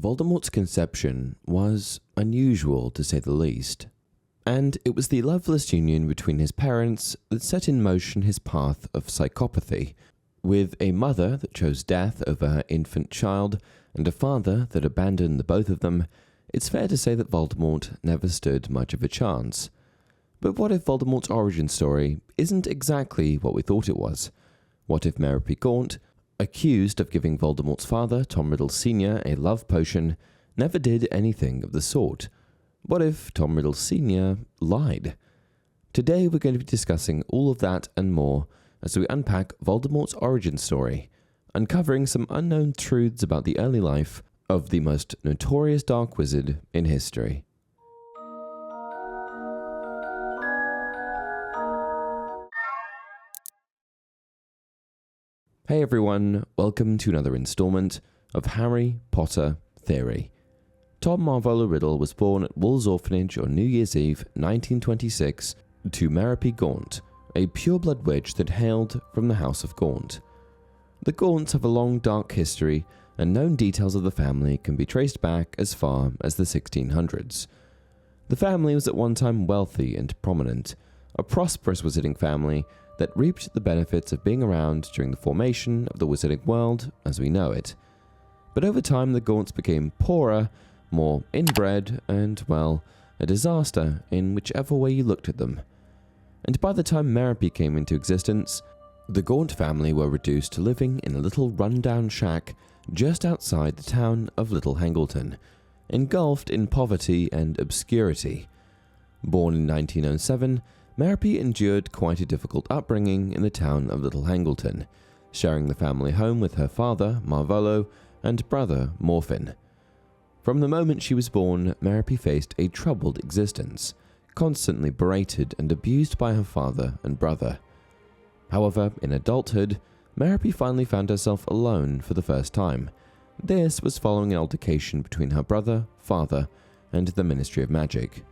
Voldemort's conception was unusual, to say the least, and it was the loveless union between his parents that set in motion his path of psychopathy. With a mother that chose death over her infant child and a father that abandoned the both of them, it's fair to say that Voldemort never stood much of a chance. But what if Voldemort's origin story isn't exactly what we thought it was? What if Merope Gaunt, accused of giving Voldemort's father, Tom Riddle Sr., a love potion, never did anything of the sort? What if Tom Riddle Sr. lied? Today we're going to be discussing all of that and more as we unpack Voldemort's origin story, uncovering some unknown truths about the early life of the most notorious dark wizard in history. Hey everyone, welcome to another installment of Harry Potter Theory. Tom Marvolo Riddle was born at Wolves Orphanage on New Year's Eve 1926 to Merope Gaunt, a pureblood witch that hailed from the House of Gaunt. The Gaunts have a long dark history, and known details of the family can be traced back as far as the 1600s. The family was at one time wealthy and prominent, a prosperous wizarding family that reaped the benefits of being around during the formation of the wizarding world as we know it. But over time the Gaunts became poorer, more inbred, and, well, a disaster in whichever way you looked at them. And by the time Merope came into existence, the Gaunt family were reduced to living in a little run-down shack just outside the town of Little Hangleton, engulfed in poverty and obscurity. Born in 1907, Merope endured quite a difficult upbringing in the town of Little Hangleton, sharing the family home with her father, Marvolo, and brother, Morphin. From the moment she was born, Merope faced a troubled existence, constantly berated and abused by her father and brother. However, in adulthood, Merope finally found herself alone for the first time. This was following an altercation between her brother, father, and the Ministry of Magic.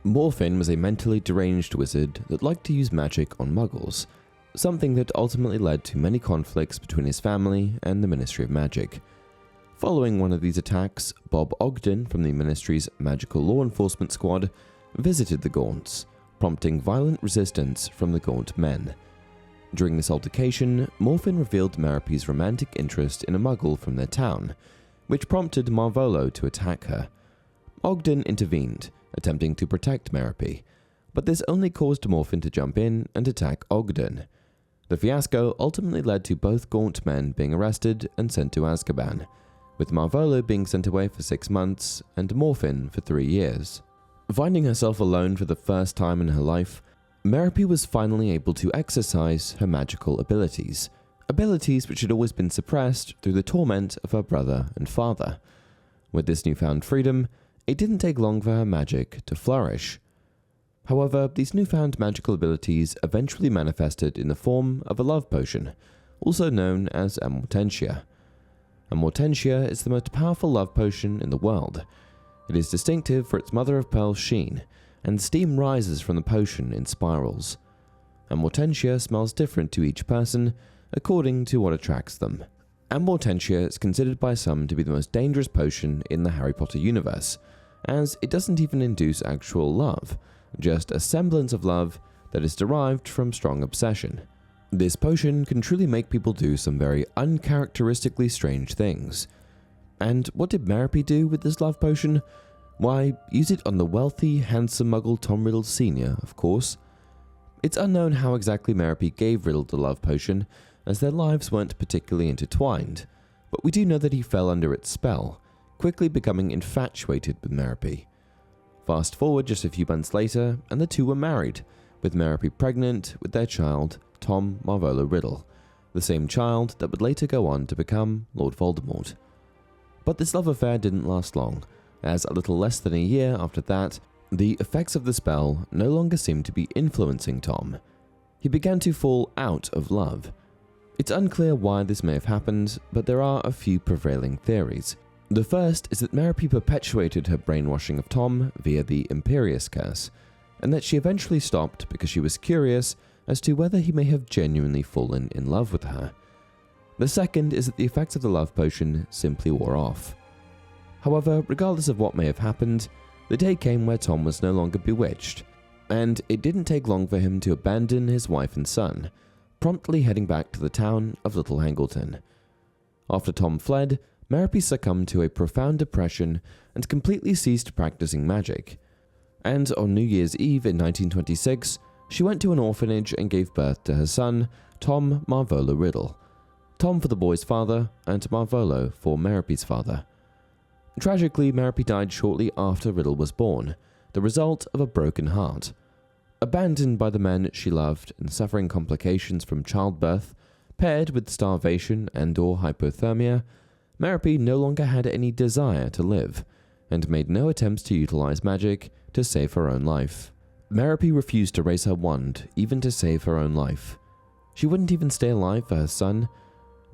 Morphin was a mentally deranged wizard that liked to use magic on muggles, something that ultimately led to many conflicts between his family and the Ministry of Magic. Following one of these attacks, Bob Ogden from the Ministry's Magical Law Enforcement Squad visited the Gaunts, prompting violent resistance from the Gaunt men. During this altercation, Morphin revealed Merope's romantic interest in a muggle from their town, which prompted Marvolo to attack her. Ogden intervened, attempting to protect Merope, but this only caused Morphin to jump in and attack Ogden. The fiasco ultimately led to both Gaunt men being arrested and sent to Azkaban, with Marvolo being sent away for 6 months and Morphin for 3 years. Finding herself alone for the first time in her life, Merope was finally able to exercise her magical abilities which had always been suppressed through the torment of her brother and father. With this newfound freedom, it didn't take long for her magic to flourish. However, these newfound magical abilities eventually manifested in the form of a love potion, also known as Amortentia. Amortentia is the most powerful love potion in the world. It is distinctive for its mother-of-pearl sheen, and steam rises from the potion in spirals. Amortentia smells different to each person, according to what attracts them. Amortentia is considered by some to be the most dangerous potion in the Harry Potter universe, as it doesn't even induce actual love, just a semblance of love that is derived from strong obsession. This potion can truly make people do some very uncharacteristically strange things. And what did Merope do with this love potion? Why, use it on the wealthy, handsome muggle Tom Riddle Sr., of course. It's unknown how exactly Merope gave Riddle the love potion, as their lives weren't particularly intertwined, but we do know that he fell under its spell, quickly becoming infatuated with Merope. Fast forward just a few months later, and the two were married, with Merope pregnant with their child, Tom Marvolo Riddle, the same child that would later go on to become Lord Voldemort. But this love affair didn't last long, as a little less than a year after that, the effects of the spell no longer seemed to be influencing Tom. He began to fall out of love. It's unclear why this may have happened, but there are a few prevailing theories. The first is that Merope perpetuated her brainwashing of Tom via the Imperius Curse, and that she eventually stopped because she was curious as to whether he may have genuinely fallen in love with her. The second is that the effects of the love potion simply wore off. However, regardless of what may have happened, the day came where Tom was no longer bewitched, and it didn't take long for him to abandon his wife and son, promptly heading back to the town of Little Hangleton. After Tom fled, Merope succumbed to a profound depression and completely ceased practicing magic. And on New Year's Eve in 1926, she went to an orphanage and gave birth to her son, Tom Marvolo Riddle. Tom for the boy's father, and Marvolo for Merope's father. Tragically, Merope died shortly after Riddle was born, the result of a broken heart. Abandoned by the men she loved and suffering complications from childbirth, paired with starvation and/or hypothermia, Merope no longer had any desire to live, and made no attempts to utilize magic to save her own life. Merope refused to raise her wand, even to save her own life. She wouldn't even stay alive for her son.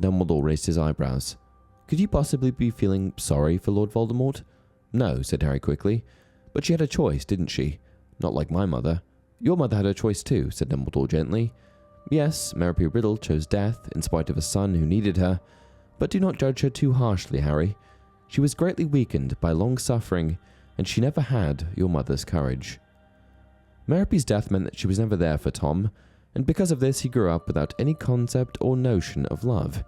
Dumbledore raised his eyebrows. "Could you possibly be feeling sorry for Lord Voldemort?" "No," said Harry quickly. "But she had a choice, didn't she? Not like my mother." "Your mother had a choice too," said Dumbledore gently. "Yes, Merope Riddle chose death in spite of a son who needed her, but do not judge her too harshly, Harry. She was greatly weakened by long suffering, and she never had your mother's courage." Merope's death meant that she was never there for Tom, and because of this he grew up without any concept or notion of love,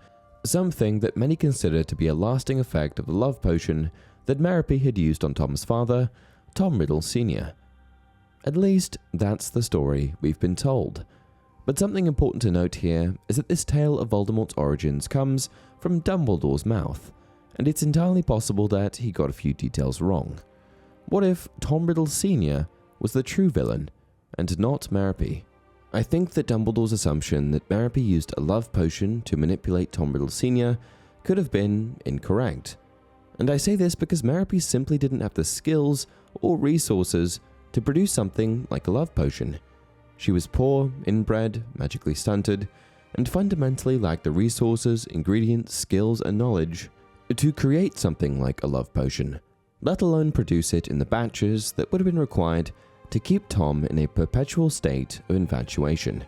something that many consider to be a lasting effect of the love potion that Merope had used on Tom's father, Tom Riddle Sr. At least, that's the story we've been told. But something important to note here is that this tale of Voldemort's origins comes from Dumbledore's mouth, and it's entirely possible that he got a few details wrong. What if Tom Riddle Sr. was the true villain, and not Merope? I think that Dumbledore's assumption that Merope used a love potion to manipulate Tom Riddle Sr. could have been incorrect. And I say this because Merope simply didn't have the skills or resources to produce something like a love potion. She was poor, inbred, magically stunted, and fundamentally lacked the resources, ingredients, skills, and knowledge to create something like a love potion, let alone produce it in the batches that would have been required to keep Tom in a perpetual state of infatuation.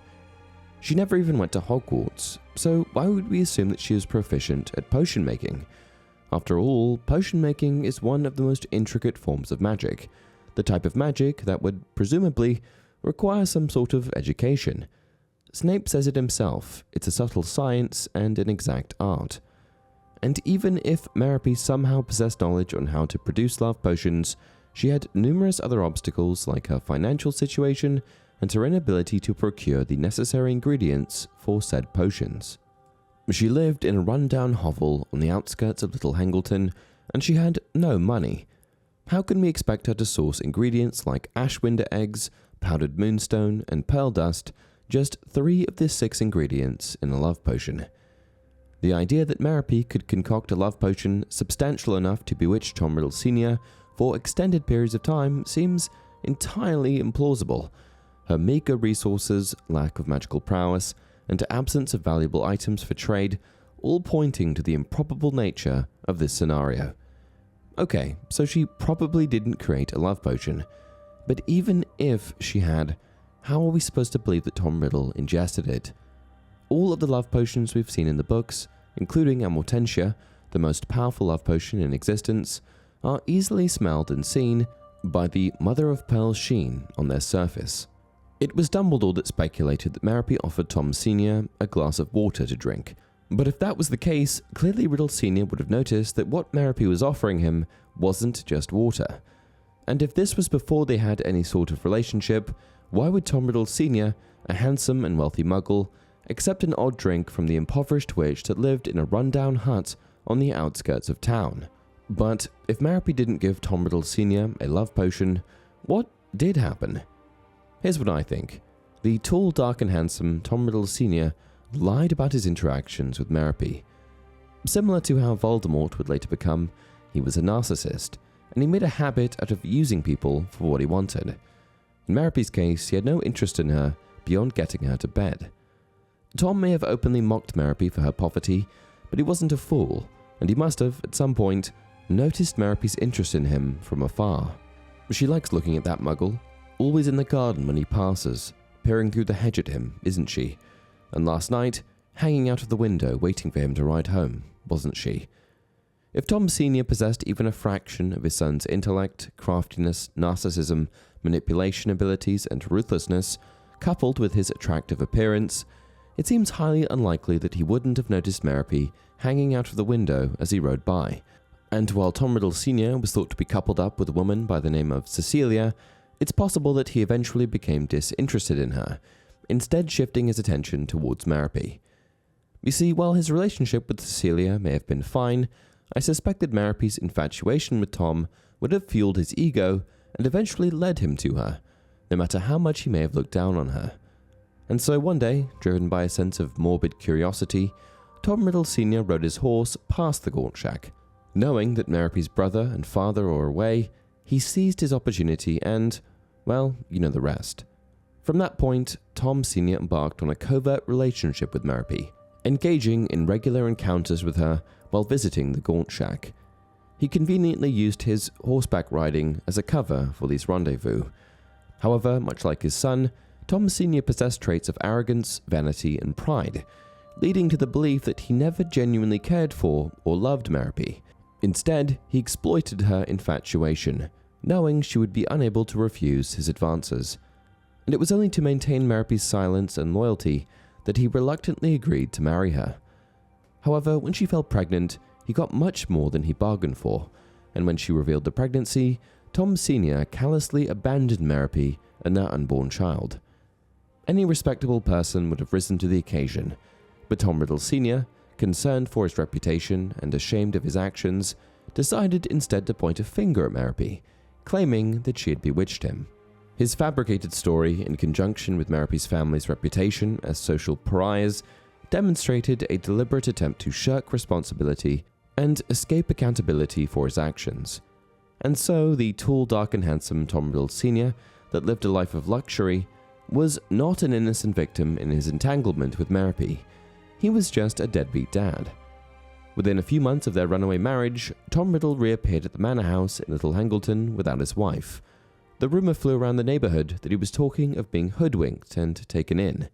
She never even went to Hogwarts, so why would we assume that she was proficient at potion making? After all, potion making is one of the most intricate forms of magic, the type of magic that would presumably require some sort of education. Snape says it himself, it's a subtle science and an exact art. And even if Merope somehow possessed knowledge on how to produce love potions, she had numerous other obstacles like her financial situation and her inability to procure the necessary ingredients for said potions. She lived in a run-down hovel on the outskirts of Little Hangleton, and she had no money. How can we expect her to source ingredients like ashwinder eggs, powdered moonstone, and pearl dust, just 3 of the 6 ingredients in a love potion? The idea that Merope could concoct a love potion substantial enough to bewitch Tom Riddle Sr. for extended periods of time seems entirely implausible. Her meager resources, lack of magical prowess, and absence of valuable items for trade, all pointing to the improbable nature of this scenario. Okay, so she probably didn't create a love potion, but even if she had, how are we supposed to believe that Tom Riddle ingested it? All of the love potions we've seen in the books, including Amortentia, the most powerful love potion in existence, are easily smelled and seen by the mother-of-pearl sheen on their surface. It was Dumbledore that speculated that Merope offered Tom Sr. a glass of water to drink. But if that was the case, clearly Riddle Sr. would have noticed that what Merope was offering him wasn't just water. And if this was before they had any sort of relationship, why would Tom Riddle Sr., a handsome and wealthy muggle, accept an odd drink from the impoverished witch that lived in a run-down hut on the outskirts of town? But if Merope didn't give Tom Riddle Sr. a love potion, what did happen? Here's what I think. The tall, dark, and handsome Tom Riddle Sr. lied about his interactions with Merope. Similar to how Voldemort would later become, he was a narcissist, and he made a habit out of using people for what he wanted. In Merope's case, he had no interest in her beyond getting her to bed. Tom may have openly mocked Merope for her poverty, but he wasn't a fool, and he must have, at some point, noticed Merope's interest in him from afar. She likes looking at that muggle, always in the garden when he passes, peering through the hedge at him, isn't she? And last night, hanging out of the window waiting for him to ride home, wasn't she? If Tom Sr. possessed even a fraction of his son's intellect, craftiness, narcissism, manipulation abilities, and ruthlessness, coupled with his attractive appearance, it seems highly unlikely that he wouldn't have noticed Merope hanging out of the window as he rode by. And while Tom Riddle Sr. was thought to be coupled up with a woman by the name of Cecilia, it's possible that he eventually became disinterested in her, instead shifting his attention towards Merope. You see, while his relationship with Cecilia may have been fine, I suspect that Merope's infatuation with Tom would have fueled his ego and eventually led him to her, no matter how much he may have looked down on her. And so one day, driven by a sense of morbid curiosity, Tom Riddle Sr. rode his horse past the Gaunt shack. Knowing that Merope's brother and father were away, he seized his opportunity and, well, you know the rest. From that point, Tom Sr. embarked on a covert relationship with Merope, engaging in regular encounters with her while visiting the Gaunt shack. He conveniently used his horseback riding as a cover for these rendezvous. However, much like his son, Tom Sr. possessed traits of arrogance, vanity, and pride, leading to the belief that he never genuinely cared for or loved Merope. Instead, he exploited her infatuation, knowing she would be unable to refuse his advances. And it was only to maintain Merope's silence and loyalty that he reluctantly agreed to marry her. However, when she fell pregnant, he got much more than he bargained for, and when she revealed the pregnancy, Tom Sr. callously abandoned Merope and their unborn child. Any respectable person would have risen to the occasion, but Tom Riddle Sr., concerned for his reputation and ashamed of his actions, decided instead to point a finger at Merope, claiming that she had bewitched him. His fabricated story, in conjunction with Merope's family's reputation as social pariahs, demonstrated a deliberate attempt to shirk responsibility and escape accountability for his actions. And so, the tall, dark, and handsome Tom Riddle Sr. that lived a life of luxury was not an innocent victim in his entanglement with Merope. He was just a deadbeat dad. Within a few months of their runaway marriage, Tom Riddle reappeared at the manor house in Little Hangleton without his wife. The rumor flew around the neighborhood that he was talking of being hoodwinked and taken in.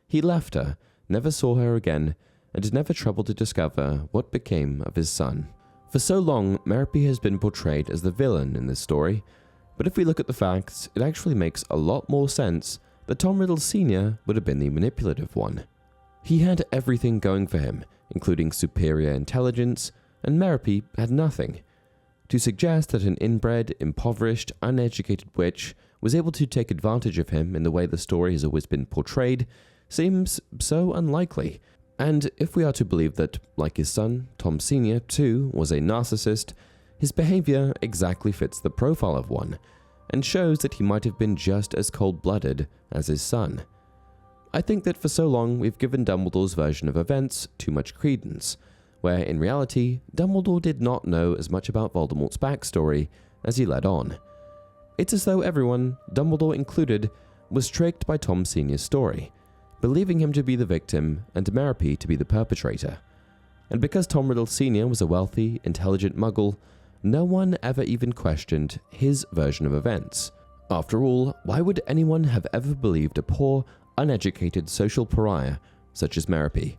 He left her, never saw her again, and never troubled to discover what became of his son. For so long, Merope has been portrayed as the villain in this story, but if we look at the facts, it actually makes a lot more sense that Tom Riddle Sr. would have been the manipulative one. He had everything going for him, including superior intelligence, and Merope had nothing. To suggest that an inbred, impoverished, uneducated witch was able to take advantage of him in the way the story has always been portrayed seems so unlikely. And if we are to believe that, like his son, Tom Sr. too was a narcissist, his behavior exactly fits the profile of one, and shows that he might have been just as cold-blooded as his son. I think that for so long we've given Dumbledore's version of events too much credence, where in reality, Dumbledore did not know as much about Voldemort's backstory as he led on. It's as though everyone, Dumbledore included, was tricked by Tom Sr.'s story, believing him to be the victim and Merope to be the perpetrator. And because Tom Riddle Sr. was a wealthy, intelligent muggle, no one ever even questioned his version of events. After all, why would anyone have ever believed a poor, uneducated social pariah such as Merope?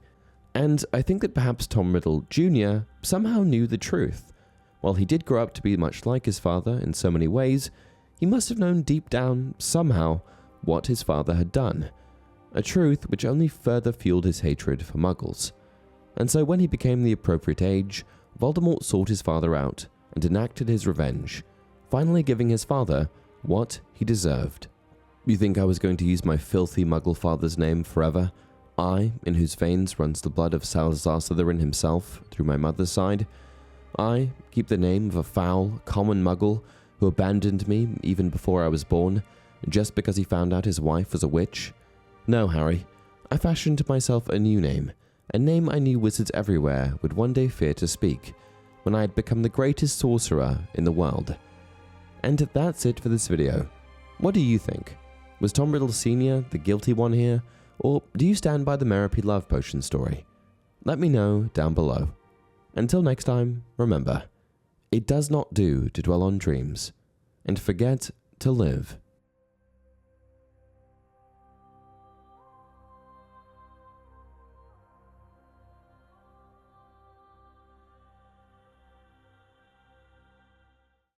And I think that perhaps Tom Riddle Jr. somehow knew the truth. While he did grow up to be much like his father in so many ways, he must have known deep down, somehow, what his father had done. A truth which only further fueled his hatred for muggles. And so when he became the appropriate age, Voldemort sought his father out and enacted his revenge, finally giving his father what he deserved. You think I was going to use my filthy muggle father's name forever? I, in whose veins runs the blood of Salazar Slytherin himself through my mother's side? I keep the name of a foul, common muggle who abandoned me even before I was born, just because he found out his wife was a witch? No, Harry, I fashioned myself a new name, a name I knew wizards everywhere would one day fear to speak, when I had become the greatest sorcerer in the world. And that's it for this video. What do you think? Was Tom Riddle Sr. the guilty one here, or do you stand by the Merope love potion story? Let me know down below. Until next time, remember, it does not do to dwell on dreams, and forget to live.